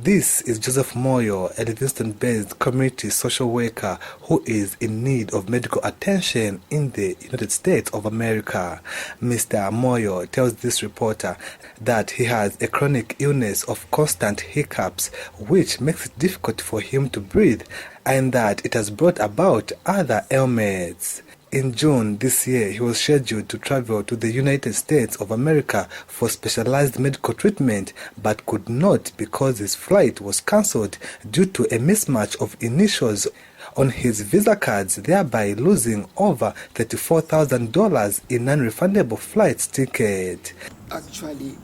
This is Joseph Moyo, a Livingstone-based community social worker who is in need of medical attention in the United States of America. Mr. Moyo tells this reporter that he has a chronic illness of constant hiccups, which makes it difficult for him to breathe, and that it has brought about other ailments. In June this year, he was scheduled to travel to the United States of America for specialized medical treatment, but could not because his flight was cancelled due to a mismatch of initials on his visa cards, thereby losing over $34,000 in non-refundable flight ticket. Actually,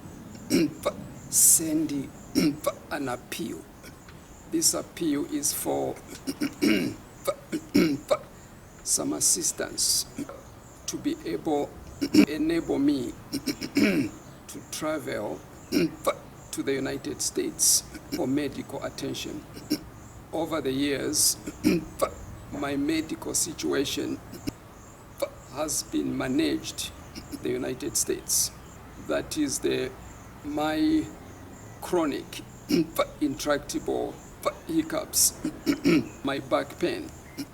send an appeal. This appeal is for some assistance to be able to enable me to travel to the United States for medical attention. Over the years, my medical situation has been managed in the United States. That is my chronic, intractable hiccups, my back pain.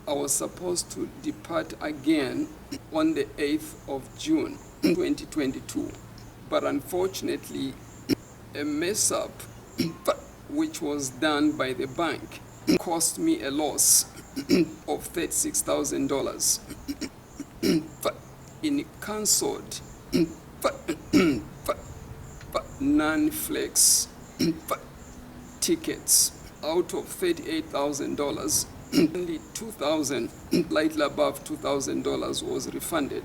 I was supposed to depart again on the 8th of June 2022, but unfortunately a mess up which was done by the bank cost me a loss of $36,000 in cancelled non-flex tickets. Out of $38,000, only $2,000, slightly above $2,000 was refunded.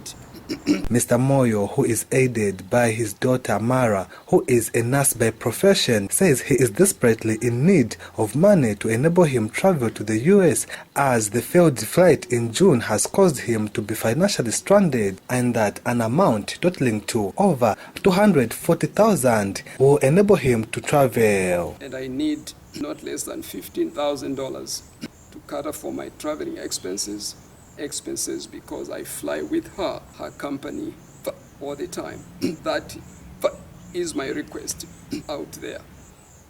Mr. Moyo, who is aided by his daughter Mara, who is a nurse by profession, says he is desperately in need of money to enable him travel to the US, as the failed flight in June has caused him to be financially stranded, and that an amount totaling to over $240,000 will enable him to travel. And I need not less than $15,000 to cater for my traveling expenses because I fly with her company all the time. That is my request out there.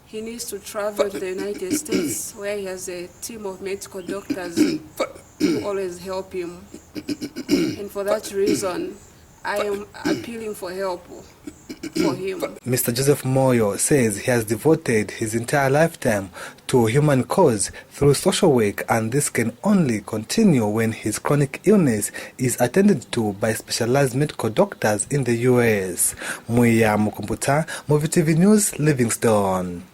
He needs to travel to the United States, where he has a team of medical doctors who always help him. And for that reason, I am appealing for help for him. Mr. Joseph Moyo says he has devoted his entire lifetime to a human cause through social work, and this can only continue when his chronic illness is attended to by specialized medical doctors in the US. Moyo, Movie TV News, Livingstone.